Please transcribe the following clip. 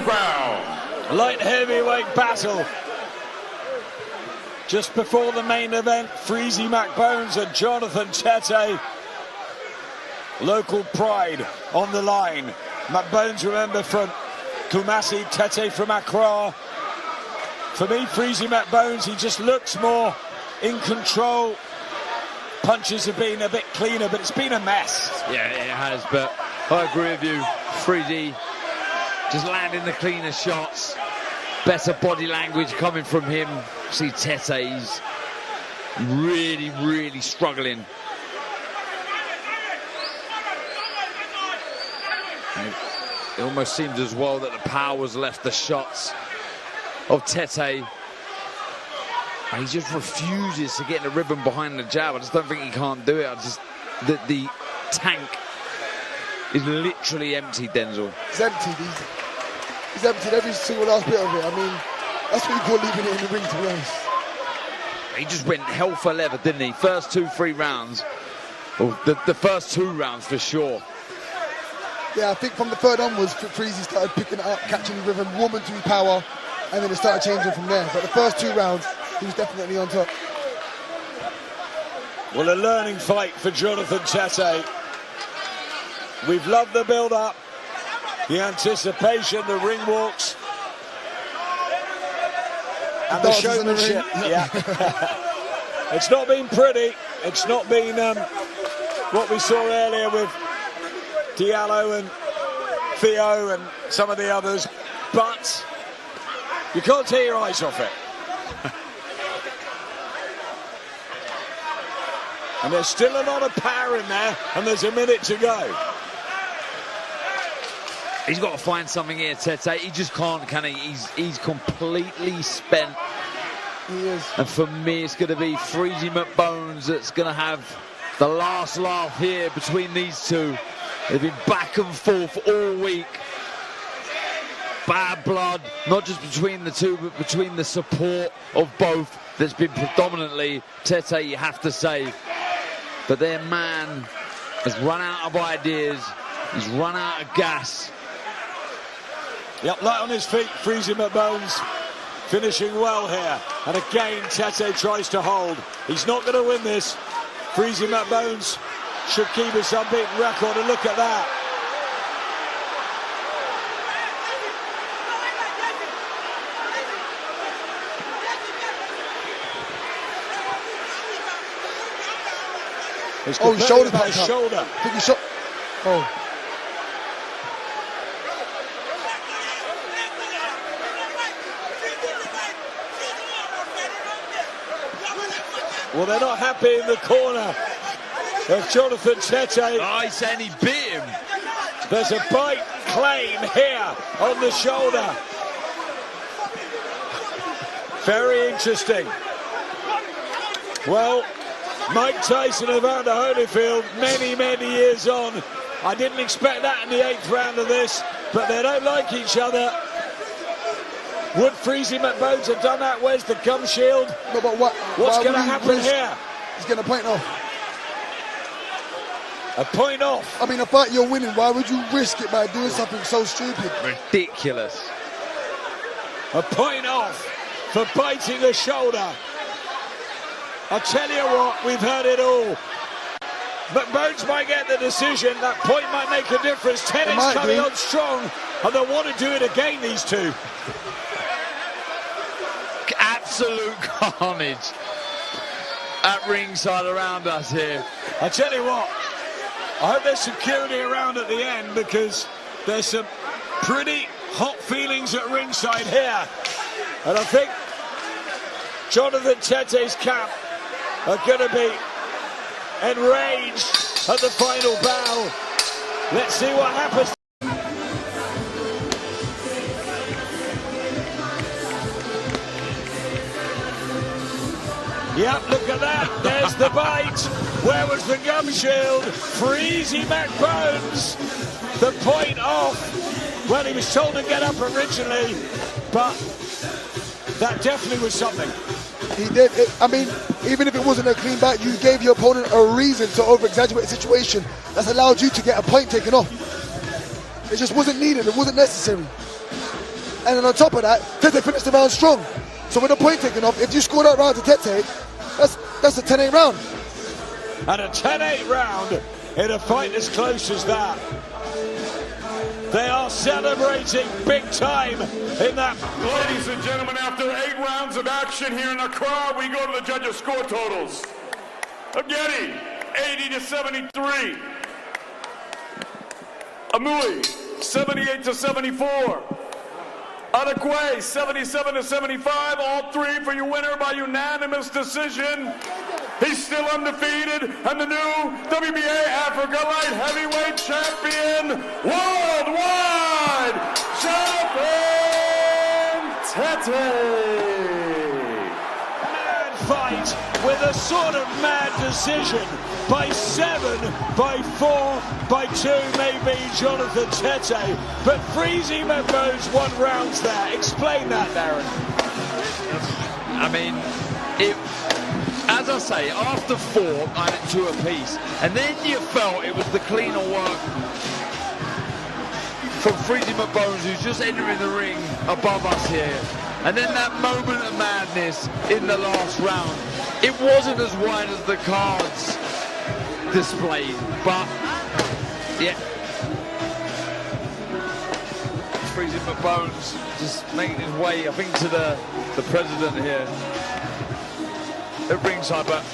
final round. Light heavyweight battle. Just before the main event, Freezy Macbones and Jonathan Tete. Local pride on the line. Macbones, remember, from Kumasi, Tete from Accra. For me, Freezy Macbones, he just looks more in control. Punches have been a bit cleaner, but it's been a mess. Yeah, it has, but I agree with you. Freezy just landing the cleaner shots. Better body language coming from him. See Tete, he's really, really struggling. It almost seems as well that the power's left the shots of Tete. And he just refuses to get in the rhythm behind the jab. I just don't think he can't do it. The tank is literally empty, Denzel. He's emptied. He's emptied every single last bit of it. I mean, that's what you call leaving it in the ring, to be honest. He just went hell for leather, didn't he? First 2-3 rounds. Well, the first 2 rounds for sure. Yeah, I think from the third onwards, Freezy started picking it up, catching the rhythm, warming to his power, and then it started changing from there. But the first 2 rounds, he was definitely on top. Well, a learning fight for Jonathan Tete. We've loved the build-up, the anticipation, the ring walks, and the showmanship. Yeah. It's not been pretty. It's not been what we saw earlier with Diallo and Theo and some of the others, but you can't tear your eyes off it. And there's still a lot of power in there, and there's a minute to go. He's got to find something here, Tete. He just can't, can he? He's completely spent. He is. And for me, it's going to be Freezy Macbones that's going to have the last laugh here between these two. They've been back and forth all week. Bad blood, not just between the two, but between the support of both. That's been predominantly Tete, you have to say. But their man has run out of ideas. He's run out of gas. Yep, light on his feet, Freezy Macbones finishing well here. And again, Tete tries to hold. He's not going to win this. Freezy Macbones should keep his unbeaten record, and look at that. Oh, his shoulder back his up. Shoulder. I think he shot. Oh. Well, they're not happy in the corner of Jonathan Tete. Oh, he's saying he beat him. There's a bite claim here on the shoulder. Very interesting. Well, Mike Tyson and Evander Holyfield, many, many years on. I didn't expect that in the 8th round of this, but they don't like each other. Would Freezy Macbones have done that? Where's the gum shield? No, but what's going to happen here? He's getting a point off. A point off? I mean, a fight you're winning, why would you risk it by doing something so stupid? Ridiculous. A point off for biting the shoulder. I tell you what, we've heard it all. Macbones might get the decision. That point might make a difference. Tete's coming on strong, and they want to do it again, these two. Absolute carnage at ringside around us here. I tell you what, I hope there's security around at the end, because there's some pretty hot feelings at ringside here. And I think Jonathan Tete's camp are going to be enraged at the final bow. Let's see what happens. Yep, look at that. There's the bite. Where was the gum shield? Freezy Macbones. The point off. Well, he was told to get up originally, but that definitely was something. He did. I mean, even if it wasn't a clean back, you gave your opponent a reason to over-exaggerate a situation that's allowed you to get a point taken off. It just wasn't needed. It wasn't necessary. And then on top of that, Tete finished the round strong. So with the point taken off, if you score that round to Tete, that's a 10-8 round. And a 10-8 round in a fight as close as that. They are celebrating big time in that. Ladies and gentlemen, after 8 rounds of action here in the crowd, we go to the judges' score totals. Ageti, 80-73. Amui, 78-74. Adekwe, 77-75. All three for your winner by unanimous decision. He's still undefeated and the new WBA Africa Light Heavyweight Champion worldwide, Jonathan Tete. Mad fight with a sort of mad decision by 7, by 4, by 2 maybe Jonathan Tete, but Freezy Macbones won rounds there. Explain that, Darren. I mean, as I say, after 4, I had 2 apiece, and then you felt it was the cleaner work from Freezy Macbones, who's just entering the ring above us here. And then that moment of madness in the last round. It wasn't as wide as the cards displayed, but yeah. Freezy Macbones just making his way, I think, to the president here at ringside, but